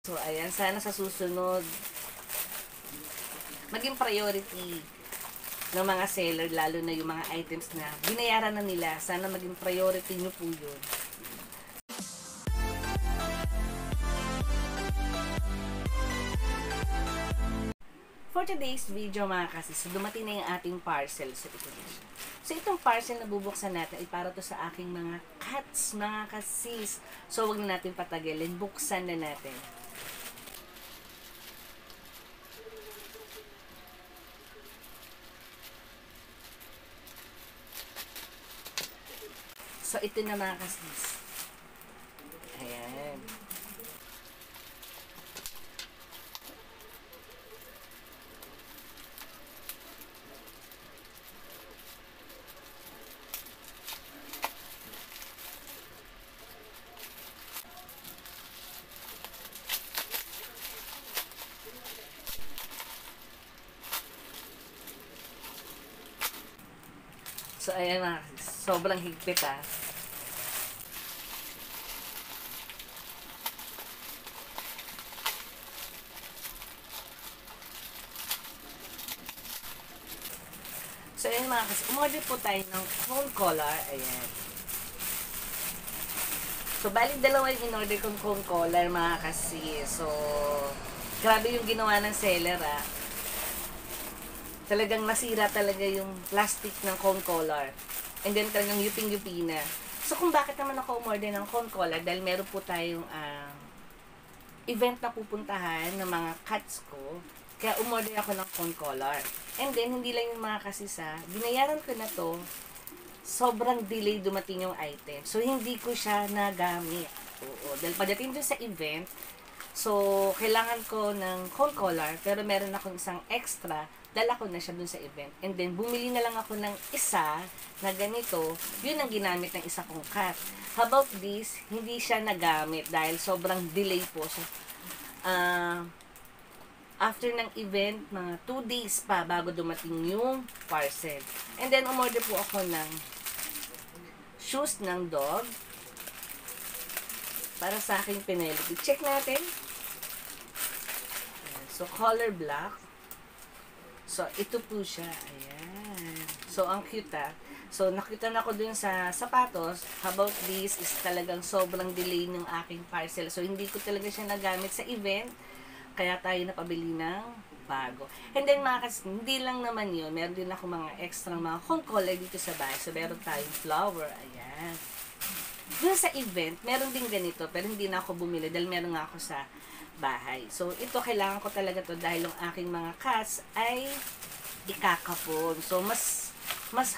So, ayan, sana sa susunod, maging priority ng mga seller, lalo na yung mga items na binayaran na nila. Sana maging priority nyo po yun. For today's video mga kasis, dumating na yung ating parcel sa ito na siya. So itong parcel na bubuksan natin ay para to sa aking mga cats, mga kasis. So wag na natin patagilin, buksan na natin. So ito na mga kasis. Ayan. So, ayan na. Sobrang higpit ah. So, ayan mga kasi. Umorder po tayo ng phone collar. Ayan. So, bali dalawa yung in-order kong phone collar mga kasi. So, grabe yung ginawa ng seller ah. Talagang nasira talaga yung plastic ng cone collar. And then talagang yuping-yupi na. So kung bakit naman ako umorder ng cone collar, dahil meron po tayong event na pupuntahan ng mga cats ko. Kaya umorder ako ng cone collar. And then hindi lang yung mga kasisa, binayaran ko na to, sobrang delay dumating yung item. So hindi ko siya nagamit. Oo, dahil pagdating dun sa event, so kailangan ko ng cone collar, pero meron akong isang extra, dala ko na siya dun sa event. And then, bumili na lang ako ng isa na ganito. Yun ang ginamit ng isa kong cat. How about this? Hindi siya nagamit dahil sobrang delay po. So, after ng event, mga 2 days pa bago dumating yung parcel. And then, umorder po ako ng shoes ng dog para sa aking Penelope. Check natin. So, color black. So, ito po siya. Ayan. So, ang cute ah. So, nakita na ko dun sa sapatos. How about this is talagang sobrang delay ng aking parcel. So, hindi ko talaga siya nagamit sa event. Kaya tayo napabili ng bago. And then, mga kasi, hindi lang naman yun. Meron din ako mga extra mga cone collar dito sa bahay. So, meron tayong flower. Ayan. Dun sa event, meron din ganito. Pero hindi na ako bumili dahil meron nga ako sa bahay. So, ito kailangan ko talaga to dahil yung aking mga cats ay ikakapon. So, mas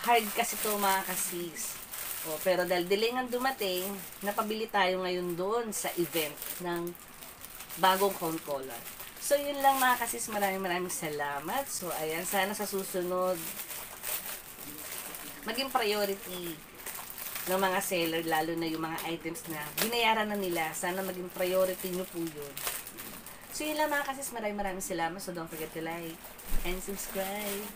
hard kasi to mga kasis. O, pero dahil delay nga dumating, napabili tayo ngayon doon sa event ng bagong cone collar. So, yun lang mga kasis. Maraming salamat. So, ayan. Sana sa susunod, maging priority ng mga seller, lalo na yung mga items na binayaran na nila. Sana maging priority nyo po yun. So yun lang mga kasis, maraming salamat. So don't forget to like and subscribe.